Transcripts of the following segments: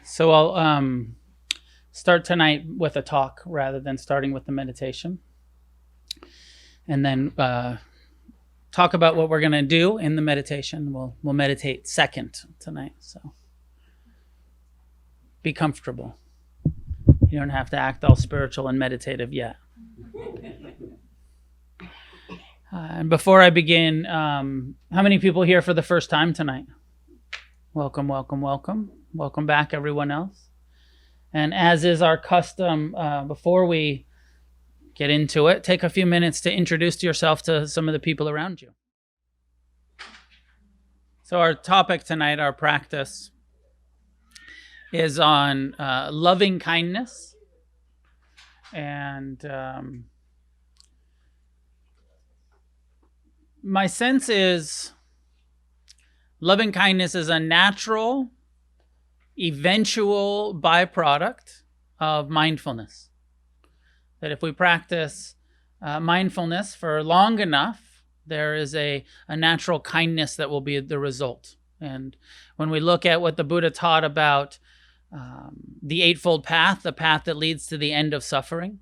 So I'll start tonight with a talk rather than starting with the meditation, and then talk about what we're going to do in the meditation. We'll meditate second tonight. So be comfortable. You don't have to act all spiritual and meditative yet. And before I begin, how many people here for the first time tonight? Welcome, welcome, welcome. Welcome back, everyone else. And as is our custom, before we get into it, take a few minutes to introduce yourself to some of the people around you. So our topic tonight, our practice, is on loving kindness. And my sense is loving kindness is a natural, eventual byproduct of mindfulness. That if we practice mindfulness for long enough, there is a natural kindness that will be the result. And when we look at what the Buddha taught about the Eightfold Path, the path that leads to the end of suffering,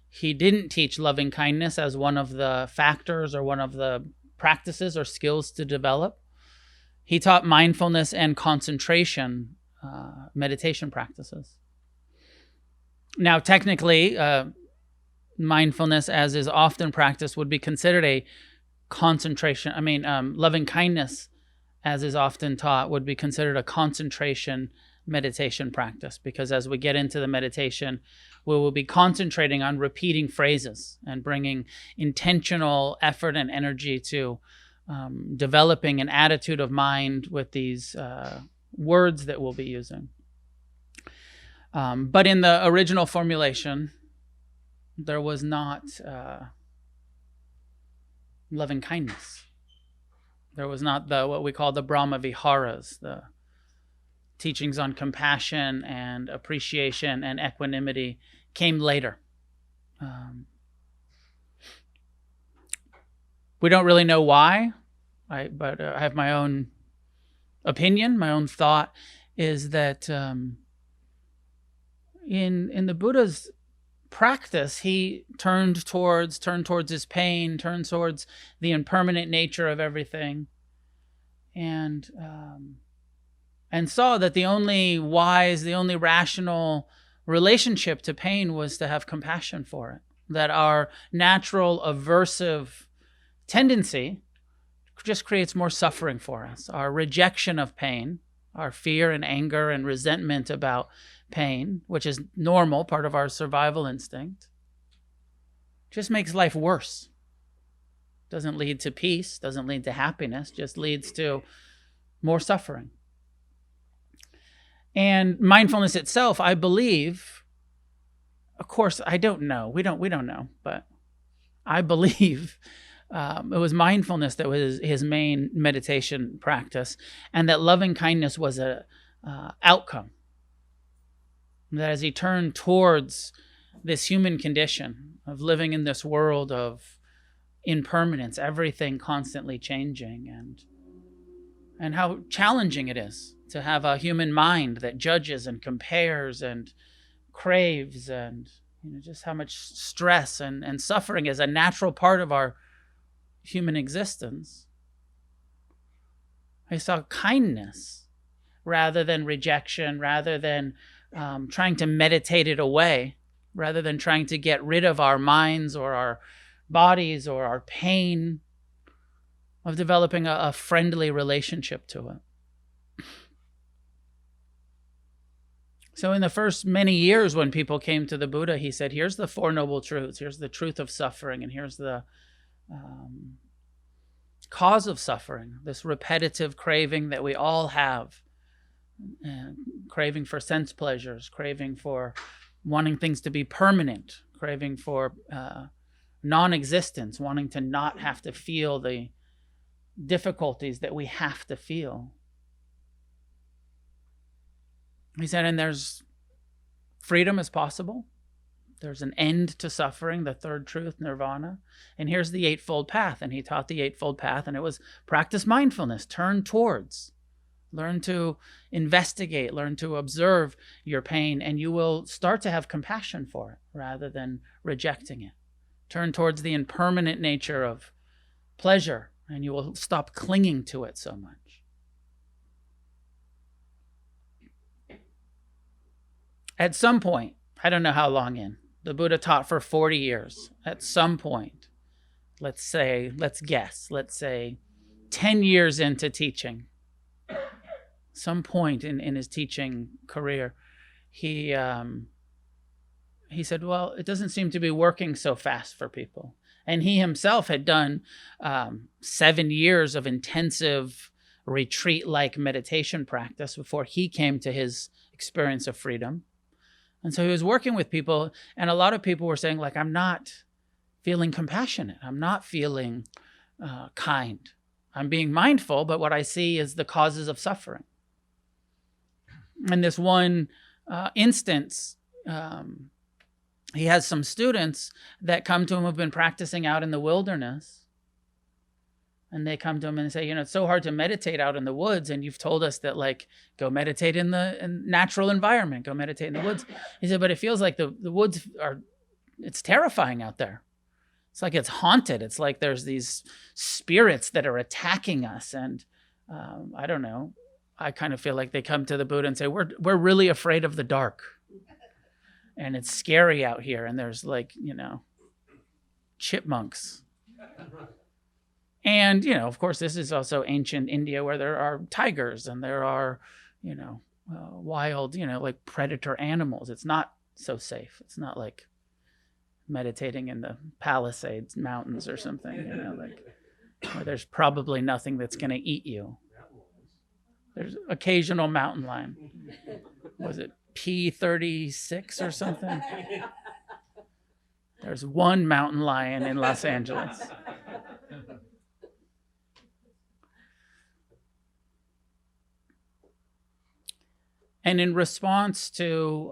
he didn't teach loving kindness as one of the factors or one of the practices or skills to develop. He taught mindfulness and concentration, meditation practices. Now, technically, mindfulness, as is often practiced, would be considered a concentration. Loving kindness, as is often taught, would be considered a concentration meditation practice, because as we get into the meditation, we will be concentrating on repeating phrases and bringing intentional effort and energy to developing an attitude of mind with these words that we'll be using. But in the original formulation, there was not loving kindness. There was not what we call the Brahma Viharas, the teachings on compassion and appreciation and equanimity came later. We don't really know why, but I have my own opinion, my own thought, is that in the Buddha's practice, he turned towards his pain, turned towards the impermanent nature of everything, and saw that the only wise, the only rational relationship to pain was to have compassion for it. That our natural aversive tendency just creates more suffering for us. Our rejection of pain, our fear and anger and resentment about pain, which is normal, part of our survival instinct, just makes life worse. Doesn't lead to peace, doesn't lead to happiness, just leads to more suffering. And mindfulness itself, I believe, of course, I don't know. We don't know, but I believe it was mindfulness that was his main meditation practice, and that loving kindness was a outcome. That as he turned towards this human condition of living in this world of impermanence, everything constantly changing, and how challenging it is to have a human mind that judges and compares and craves, and just how much stress and suffering is a natural part of our human existence. I saw kindness rather than rejection, rather than trying to meditate it away, rather than trying to get rid of our minds or our bodies or our pain, of developing a friendly relationship to it. So in the first many years when people came to the Buddha, he said, here's the Four Noble Truths, here's the truth of suffering, and here's the cause of suffering, this repetitive craving that we all have, craving for sense pleasures, craving for wanting things to be permanent, craving for non-existence, wanting to not have to feel the difficulties that we have to feel. He said, and there's freedom is possible. There's an end to suffering, the third truth, nirvana. And here's the Eightfold Path. And he taught the Eightfold Path, and it was practice mindfulness, turn towards Learn to investigate, learn to observe your pain, and you will start to have compassion for it rather than rejecting it. Turn towards the impermanent nature of pleasure, and you will stop clinging to it so much. At some point, I don't know how long in, the Buddha taught for 40 years. At some point, let's say 10 years into teaching, some point in his teaching career, he said, well, it doesn't seem to be working so fast for people. And he himself had done 7 years of intensive retreat-like meditation practice before he came to his experience of freedom. And so he was working with people, and a lot of people were saying, like, I'm not feeling compassionate. I'm not feeling kind. I'm being mindful, but what I see is the causes of suffering. In this one instance, he has some students that come to him who've been practicing out in the wilderness. And they come to him and say, it's so hard to meditate out in the woods. And you've told us that, like, go meditate in the natural environment, go meditate in the woods. He said, but it feels like the woods it's terrifying out there. It's like it's haunted. It's like there's these spirits that are attacking us. And I don't know. I kind of feel like they come to the Buddha and say, we're really afraid of the dark. And it's scary out here. And there's, like, chipmunks. And, of course, this is also ancient India where there are tigers and there are, wild, like predator animals. It's not so safe. It's not like meditating in the Palisades Mountains or something, where there's probably nothing that's going to eat you. There's occasional mountain lion. Was it P36 or something? There's one mountain lion in Los Angeles. And in response to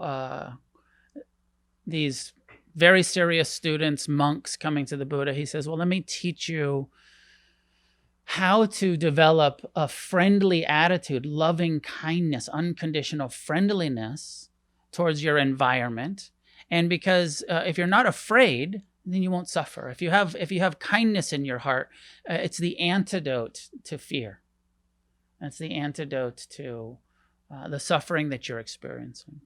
these very serious students, monks coming to the Buddha, he says, well, let me teach you how to develop a friendly attitude, loving kindness, unconditional friendliness towards your environment. And because if you're not afraid, then you won't suffer. If you have kindness in your heart, it's the antidote to fear. It's the antidote to the suffering that you're experiencing.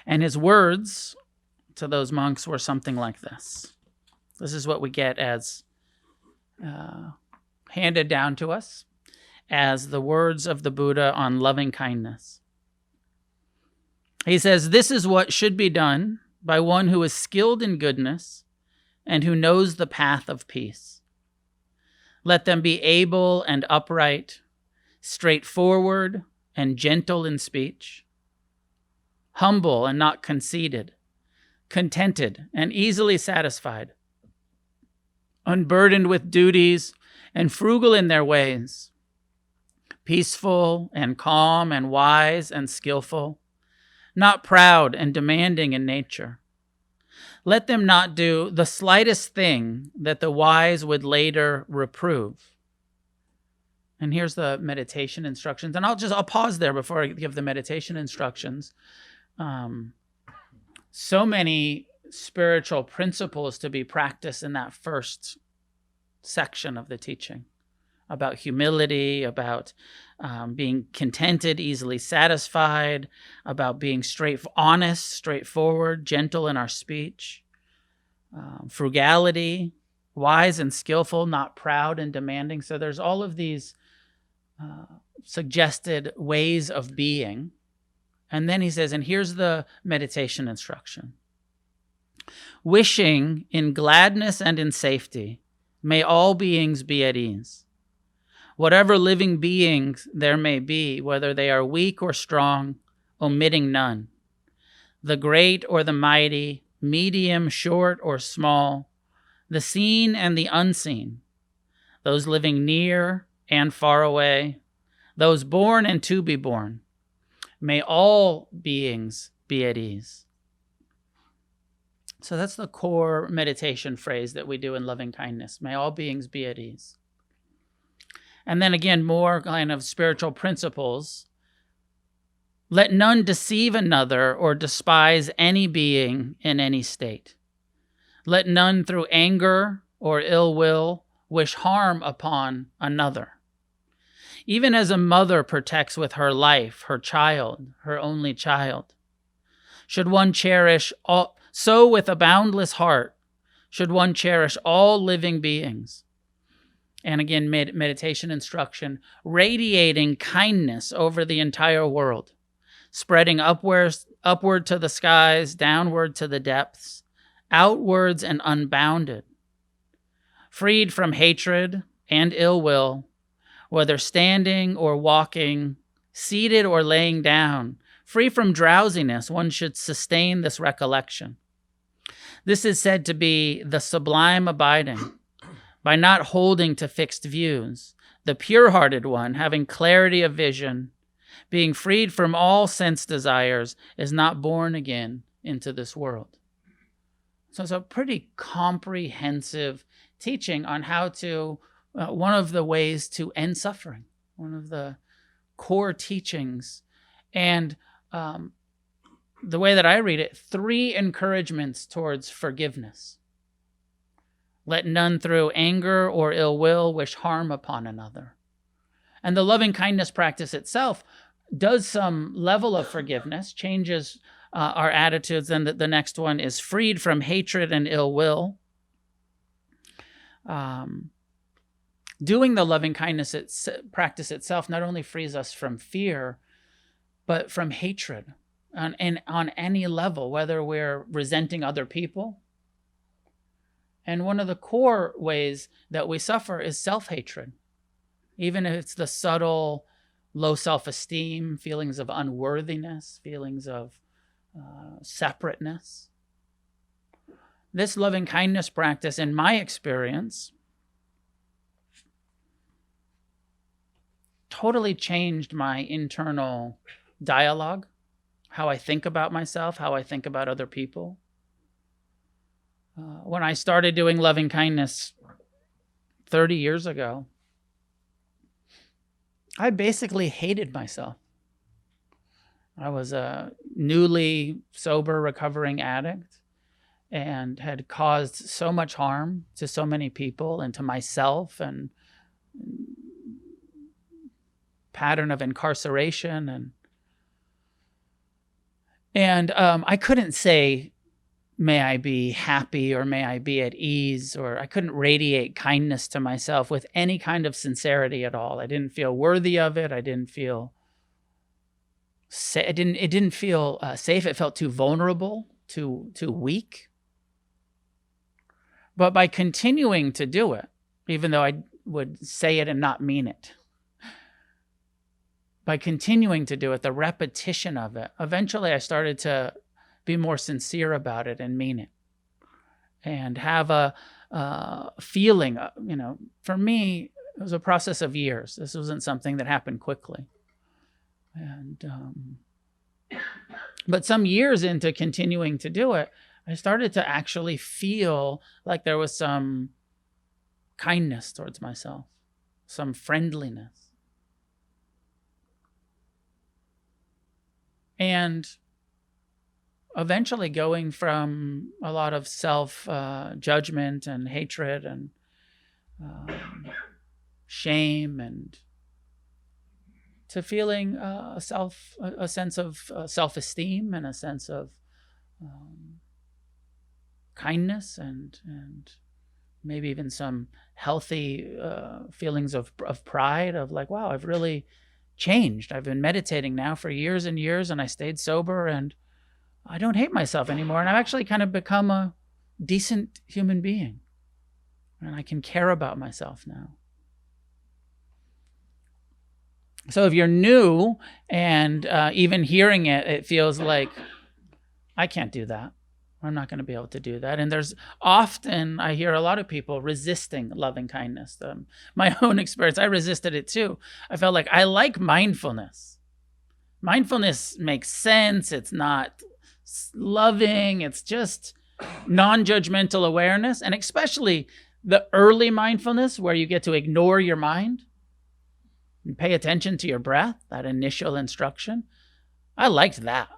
And his words to those monks were something like this. This is what we get as handed down to us as the words of the Buddha on loving kindness. He says, this is what should be done by one who is skilled in goodness and who knows the path of peace. Let them be able and upright, straightforward and gentle in speech, humble and not conceited, contented and easily satisfied, unburdened with duties and frugal in their ways, peaceful and calm and wise and skillful, not proud and demanding in nature. Let them not do the slightest thing that the wise would later reprove. And here's the meditation instructions. And I'll pause there before I give the meditation instructions. So many spiritual principles to be practiced in that first section of the teaching about humility, about being contented, easily satisfied, about being honest, straightforward, gentle in our speech, frugality, wise and skillful, not proud and demanding. So there's all of these suggested ways of being. And then he says, and here's the meditation instruction. Wishing in gladness and in safety, may all beings be at ease. Whatever living beings there may be, whether they are weak or strong, omitting none, the great or the mighty, medium, short, or small, the seen and the unseen, those living near and far away, those born and to be born, may all beings be at ease. So that's the core meditation phrase that we do in loving kindness. May all beings be at ease. And then again, more kind of spiritual principles. Let none deceive another or despise any being in any state. Let none through anger or ill will wish harm upon another. Even as a mother protects with her life her child, her only child, should one cherish all, so with a boundless heart should one cherish all living beings. And again, meditation instruction, radiating kindness over the entire world, spreading upward to the skies, downward to the depths, outwards and unbounded, freed from hatred and ill will, whether standing or walking, seated or laying down, free from drowsiness, one should sustain this recollection. This is said to be the sublime abiding, by not holding to fixed views, the pure-hearted one, having clarity of vision, being freed from all sense desires, is not born again into this world. So it's a pretty comprehensive teaching on how to, one of the ways to end suffering, one of the core teachings. And the way that I read it, 3 encouragements towards forgiveness. Let none through anger or ill will wish harm upon another. And the loving kindness practice itself does some level of forgiveness, changes our attitudes. And the next one is freed from hatred and ill will. Doing the loving kindness practice itself not only frees us from fear, but from hatred on any level, whether we're resenting other people. And one of the core ways that we suffer is self-hatred. Even if it's the subtle, low self-esteem, feelings of unworthiness, feelings of separateness. This loving kindness practice, in my experience, totally changed my internal dialogue, how I think about myself, how I think about other people. When I started doing loving kindness 30 years ago, I basically hated myself. I was a newly sober, recovering addict and had caused so much harm to so many people and to myself, and pattern of incarceration. And I couldn't say, may I be happy or may I be at ease, or I couldn't radiate kindness to myself with any kind of sincerity at all. I didn't feel worthy of it. I didn't feel it didn't feel safe. It felt too vulnerable, too weak. But by continuing to do it, even though I would say it and not mean it, by continuing to do it, the repetition of it, eventually I started to be more sincere about it and mean it, and have a feeling. For me, it was a process of years. This wasn't something that happened quickly. And but some years into continuing to do it, I started to actually feel like there was some kindness towards myself, some friendliness. And eventually going from a lot of self-judgment and hatred and shame, and to feeling a sense of self-esteem and a sense of kindness, and maybe even some healthy feelings of pride, of like, wow, I've really changed. I've been meditating now for years and years, and I stayed sober, and I don't hate myself anymore. And I've actually kind of become a decent human being, and I can care about myself now. So if you're new and even hearing it, it feels like, I can't do that. I'm not going to be able to do that. And there's often, I hear a lot of people resisting loving kindness. My own experience, I resisted it too. I felt like I like mindfulness. Mindfulness makes sense. It's not loving. It's just non-judgmental awareness. And especially the early mindfulness where you get to ignore your mind. and pay attention to your breath, that initial instruction. I liked that.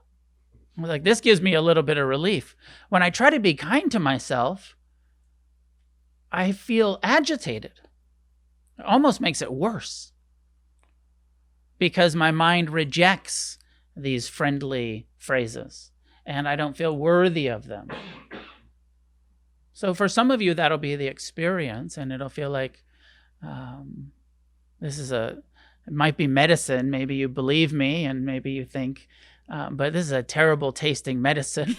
I was like, this gives me a little bit of relief. When I try to be kind to myself, I feel agitated. It almost makes it worse because my mind rejects these friendly phrases and I don't feel worthy of them. So for some of you, that'll be the experience, and it'll feel like it might be medicine. Maybe you believe me and maybe you think, but this is a terrible tasting medicine.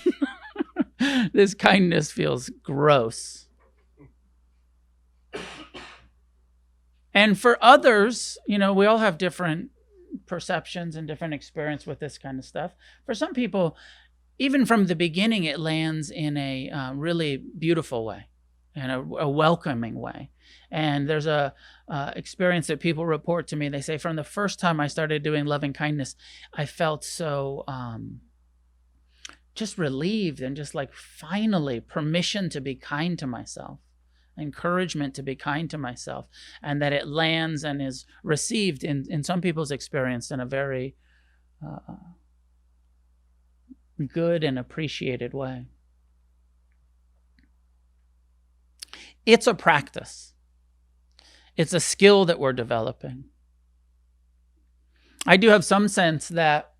This kindness feels gross. And for others, we all have different perceptions and different experience with this kind of stuff. For some people, even from the beginning, it lands in a really beautiful way and a welcoming way. And there's a experience that people report to me. They say, from the first time I started doing loving kindness, I felt so just relieved and just like finally permission to be kind to myself, encouragement to be kind to myself, and that it lands and is received in some people's experience in a very good and appreciated way. It's a practice. It's a skill that we're developing. I do have some sense that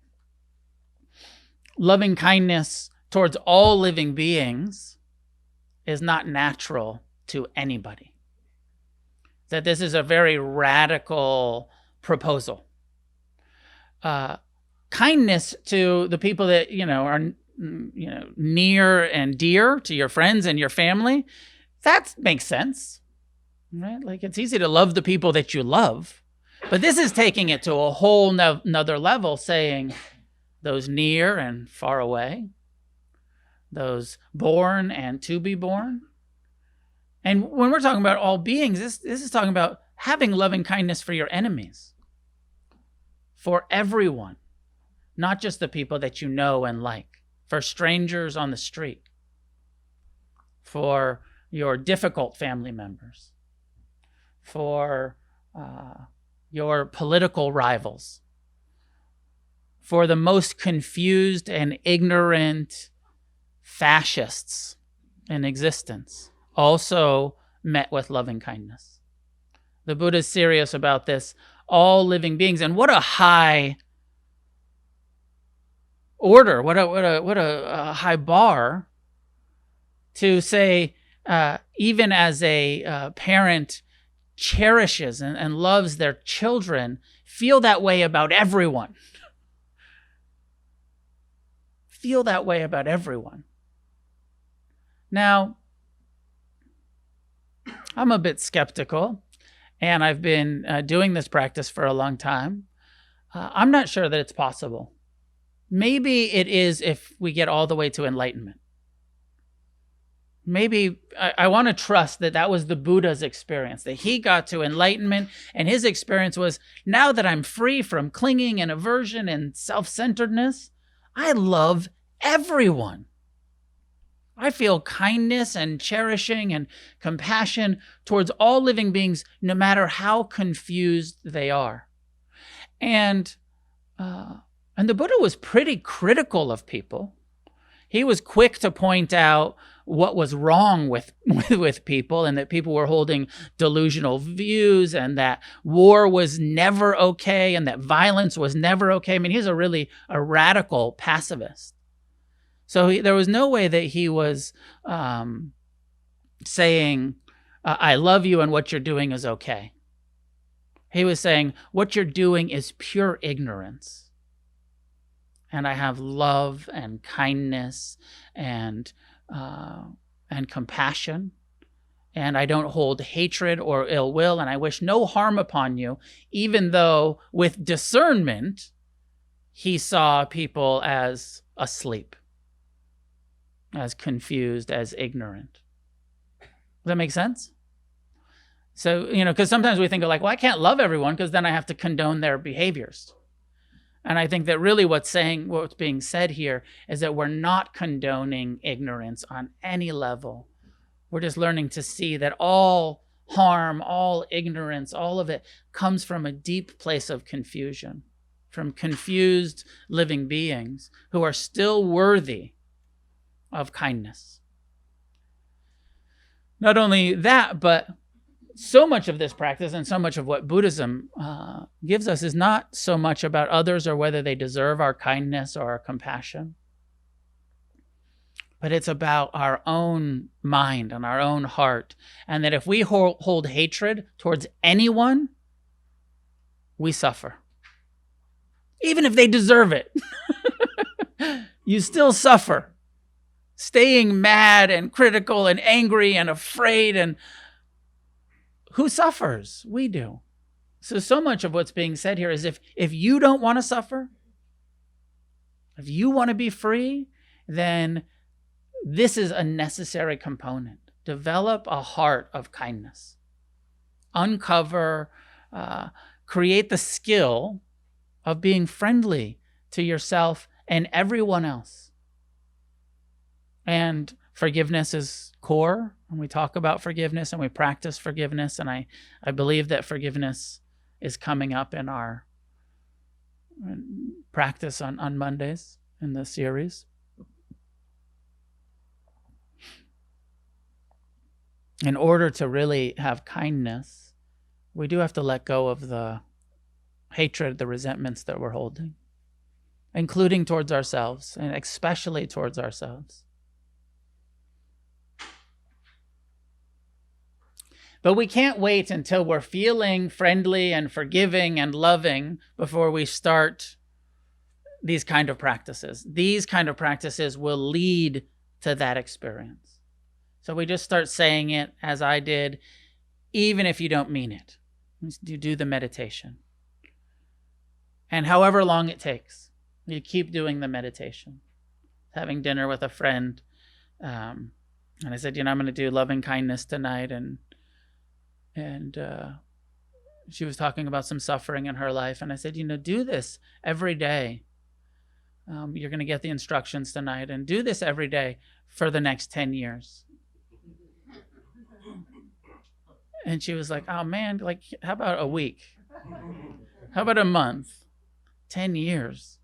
loving kindness towards all living beings is not natural to anybody. That this is a very radical proposal. Kindness to the people that are near and dear to your friends and your family, that makes sense, right? Like, it's easy to love the people that you love, but this is taking it to a whole nother level, saying those near and far away, those born and to be born. And when we're talking about all beings, this is talking about having loving kindness for your enemies, for everyone, not just the people that you know and like, for strangers on the street, for your difficult family members, for your political rivals, for the most confused and ignorant fascists in existence, also met with loving kindness. The Buddha is serious about this, all living beings, and what a high order, what a high bar to say, even as a parent cherishes and loves their children, feel that way about everyone. Feel that way about everyone. Now, I'm a bit skeptical, and I've been doing this practice for a long time. I'm not sure that it's possible. Maybe it is if we get all the way to enlightenment. Maybe I want to trust that was the Buddha's experience, that he got to enlightenment, and his experience was, now that I'm free from clinging and aversion and self-centeredness, I love everyone. I feel kindness and cherishing and compassion towards all living beings, no matter how confused they are. And the Buddha was pretty critical of people. He was quick to point out what was wrong with people, and that people were holding delusional views, and that war was never okay, and that violence was never okay. I mean, he's a radical pacifist. So there was no way that he was saying, I love you and what you're doing is okay. He was saying, what you're doing is pure ignorance. And I have love and kindness and compassion, and I don't hold hatred or ill will, and I wish no harm upon you, even though with discernment, he saw people as asleep, as confused, as ignorant. Does that make sense? So, because sometimes we think of like, well, I can't love everyone because then I have to condone their behaviors. And I think that really what's being said here is that we're not condoning ignorance on any level. We're just learning to see that all harm, all ignorance, all of it comes from a deep place of confusion, from confused living beings who are still worthy of kindness. Not only that, but so much of this practice and so much of what Buddhism gives us is not so much about others or whether they deserve our kindness or our compassion, but it's about our own mind and our own heart. And that if we hold hatred towards anyone, we suffer. Even if they deserve it, you still suffer. Staying mad and critical and angry and afraid, and who suffers? We do. So much of what's being said here is if you don't want to suffer, if you want to be free, then this is a necessary component. Develop a heart of kindness. Uncover, create the skill of being friendly to yourself and everyone else. And forgiveness is core. When we talk about forgiveness and we practice forgiveness, and I believe that forgiveness is coming up in our practice on Mondays in the series. In order to really have kindness, we do have to let go of the hatred, the resentments that we're holding, including towards ourselves, and especially towards ourselves. But we can't wait until we're feeling friendly and forgiving and loving before we start these kind of practices. These kind of practices will lead to that experience. So we just start saying it as I did, even if you don't mean it. You do the meditation. And however long it takes, you keep doing the meditation. Having dinner with a friend, and I said, I'm going to do loving kindness tonight, and she was talking about some suffering in her life. And I said, do this every day. You're going to get the instructions tonight, and do this every day for the next 10 years. And she was like, oh man, how about a week? How about a month? 10 years.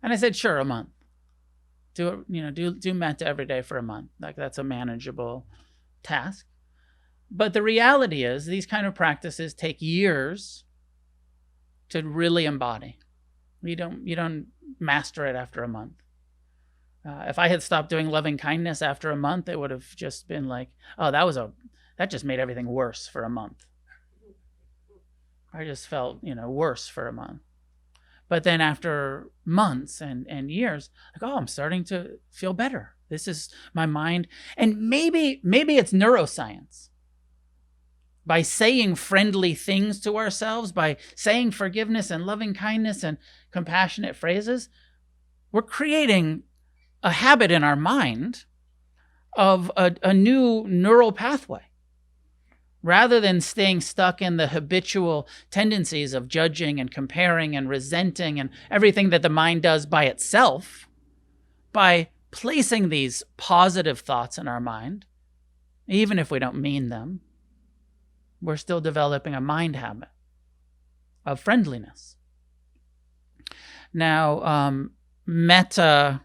And I said, sure, a month. Do it, do metta every day for a month. That's a manageable task. But the reality is these kind of practices take years to really embody. You don't master it after a month. If I had stopped doing loving kindness after a month, it would have just been like, oh, that just made everything worse for a month. I just felt, worse for a month. But then after months and years, I'm starting to feel better. This is my mind. And maybe it's neuroscience. By saying friendly things to ourselves, by saying forgiveness and loving kindness and compassionate phrases, we're creating a habit in our mind of a new neural pathway. Rather than staying stuck in the habitual tendencies of judging and comparing and resenting and everything that the mind does by itself, by placing these positive thoughts in our mind, even if we don't mean them, we're still developing a mind habit of friendliness. Now, metta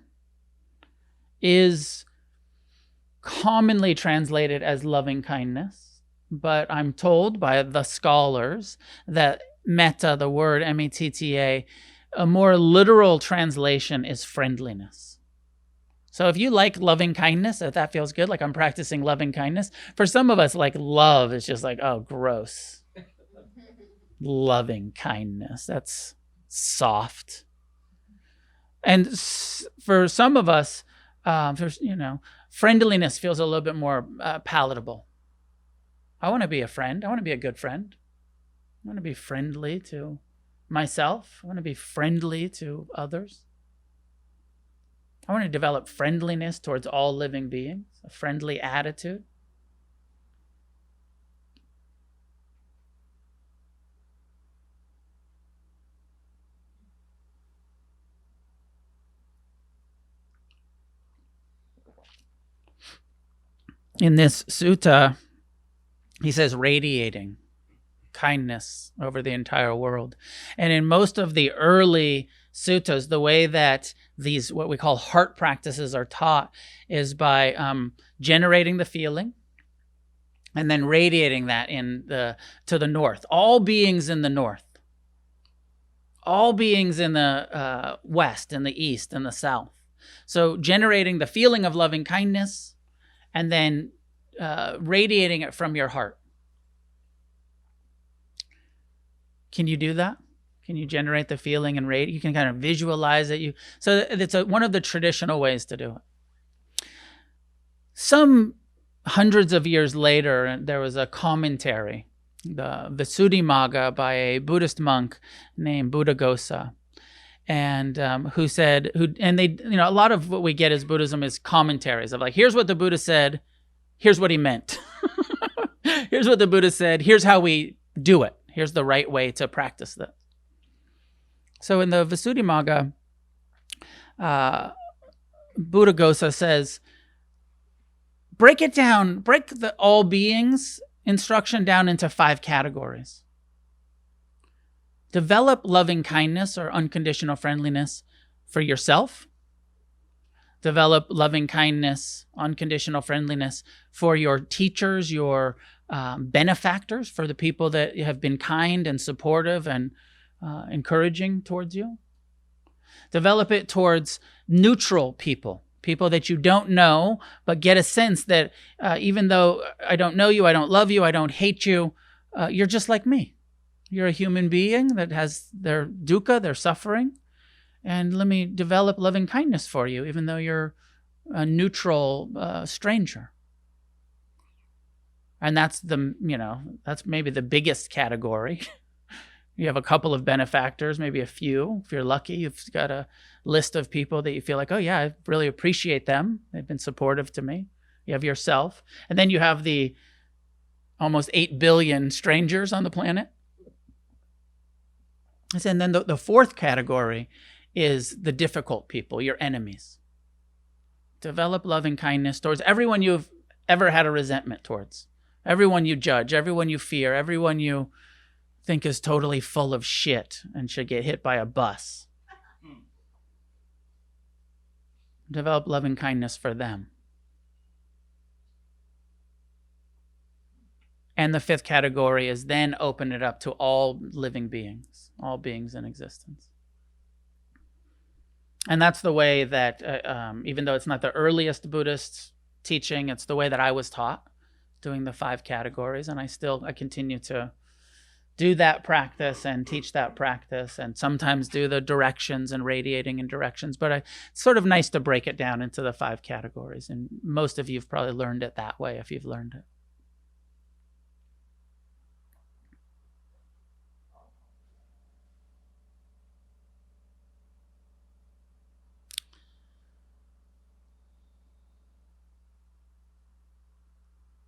is commonly translated as loving kindness, but I'm told by the scholars that metta, the word M-E-T-T-A, a more literal translation is friendliness. So if you like loving kindness, if that feels good, like I'm practicing loving kindness, for some of us, love is just oh, gross. Loving kindness, that's soft. And for some of us, friendliness feels a little bit more palatable. I want to be a friend. I want to be a good friend. I want to be friendly to myself. I want to be friendly to others. I want to develop friendliness towards all living beings, a friendly attitude. In this sutta, He says radiating kindness over the entire world. And in most of the early suttas, the way that these, what we call heart practices, are taught is by generating the feeling and then radiating that to the north. All beings in the north, all beings in the west, in the east, and the south. So generating the feeling of loving kindness and then radiating it from your heart. Can you do that? Can you generate the feeling and radiate? You can kind of visualize it. So it's one of the traditional ways to do it. Some hundreds of years later, there was a commentary, the Visuddhimagga, by a Buddhist monk named Buddhaghosa, and a lot of what we get as Buddhism is commentaries of like, here's what the Buddha said, here's what he meant. Here's what the Buddha said, here's how we do it. Here's the right way to practice that. So in the Visuddhimagga, Buddhaghosa says, break the all beings instruction down into 5 categories. Develop loving kindness or unconditional friendliness for yourself. Develop loving kindness, unconditional friendliness for your teachers, your benefactors, for the people that have been kind and supportive and encouraging towards you. Develop it towards neutral people that you don't know, but get a sense that even though I don't know you, I don't love you, I don't hate you, you're just like me. You're a human being that has their dukkha, their suffering, and let me develop loving kindness for you, even though you're a neutral stranger. And that's that's maybe the biggest category. You have a couple of benefactors, maybe a few. If you're lucky, you've got a list of people that you feel like, oh yeah, I really appreciate them. They've been supportive to me. You have yourself. And then you have the almost 8 billion strangers on the planet. And then the 4th category is the difficult people, your enemies. Develop loving kindness towards everyone you've ever had a resentment towards. Everyone you judge, everyone you fear, everyone you think is totally full of shit and should get hit by a bus. Develop loving kindness for them. And the 5th category is then open it up to all living beings, all beings in existence. And that's the way that, even though it's not the earliest Buddhist teaching, it's the way that I was taught, doing the 5 categories. And I continue to do that practice and teach that practice and sometimes do the directions and radiating in directions. But it's sort of nice to break it down into the 5 categories. And most of you have probably learned it that way if you've learned it.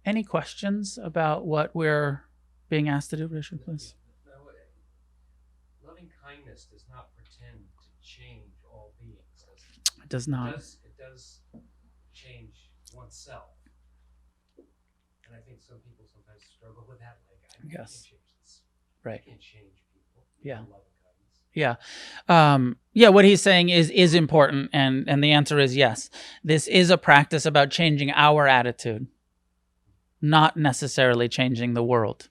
Any questions about what we're being asked to do, Richard, please? No, loving kindness does not pretend to change all beings, does it? It does not. It does change oneself. And I think some people sometimes struggle with that. Like, I can't change this. Right. I can't change people. Yeah. Loving kindness. Yeah. What he's saying is important, and the answer is yes. This is a practice about changing our attitude, not necessarily changing the world.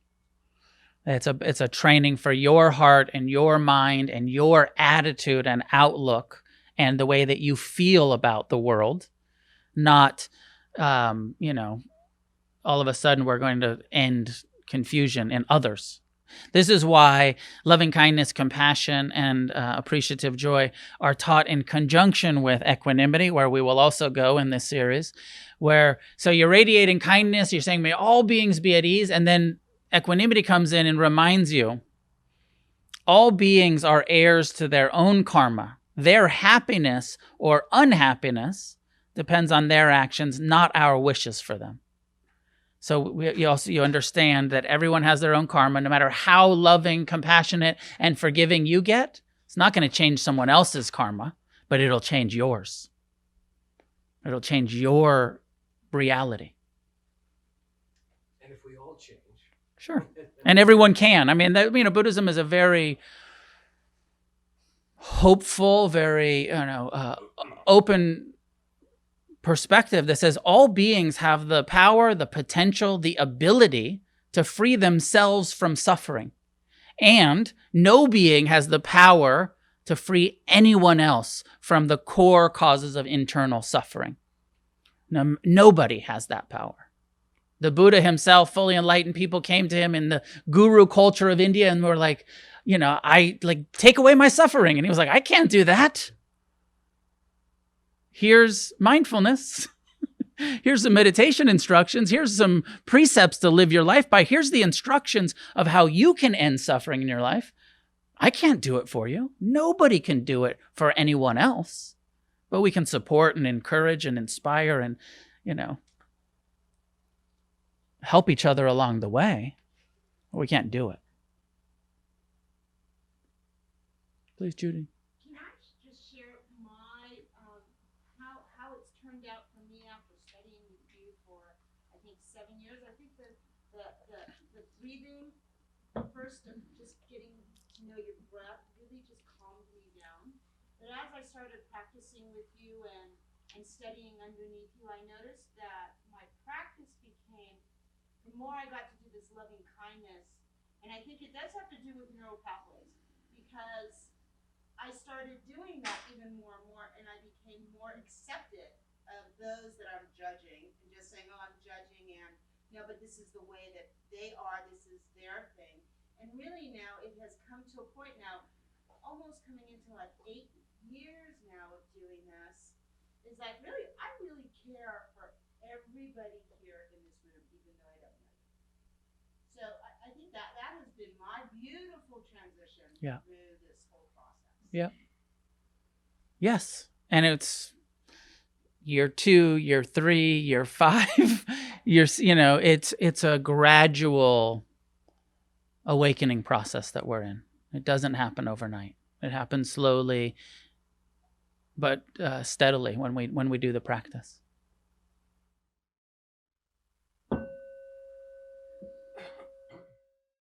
It's a training for your heart and your mind and your attitude and outlook and the way that you feel about the world, not, all of a sudden we're going to end confusion in others. This is why loving kindness, compassion, and appreciative joy are taught in conjunction with equanimity, where we will also go in this series, so you're radiating kindness, you're saying, may all beings be at ease, and then equanimity comes in and reminds you, all beings are heirs to their own karma. Their happiness or unhappiness depends on their actions, not our wishes for them. So you understand that everyone has their own karma. No matter how loving, compassionate, and forgiving you get, it's not going to change someone else's karma, but it'll change yours. It'll change your reality. And if we all change, Sure. And everyone can. I mean, Buddhism is a very hopeful, very open perspective that says all beings have the power, the potential, the ability to free themselves from suffering. And no being has the power to free anyone else from the core causes of internal suffering. Nobody has that power. The Buddha himself, fully enlightened people came to him in the guru culture of India and were like, take away my suffering. And he was like, I can't do that. Here's mindfulness. Here's some meditation instructions. Here's some precepts to live your life by. Here's the instructions of how you can end suffering in your life. I can't do it for you. Nobody can do it for anyone else. But we can support and encourage and inspire and, help each other along the way. But we can't do it. Please, Judy. Can I just share my how it's turned out for me after studying with you for I think 7 years? I think the breathing, first of just getting to know your breath really just calmed me down. But as I started practicing with you and studying underneath you, I noticed that my practice became, the more I got to do this loving kindness, and I think it does have to do with neural pathways, because I started doing that even more and more, and I became more accepted of those that I'm judging, and just saying, oh, I'm judging, and but this is the way that they are, this is their thing. And really now it has come to a point now, almost coming into like 8 years now of doing this, is that really, I really care for everybody here in this room, even though I don't know you. So I think that has been my beautiful transition through this whole process. Yeah. Yes. And it's year 2, year 3, year 5, it's a gradual awakening process that we're in. It doesn't happen overnight. It happens slowly, but steadily when we do the practice.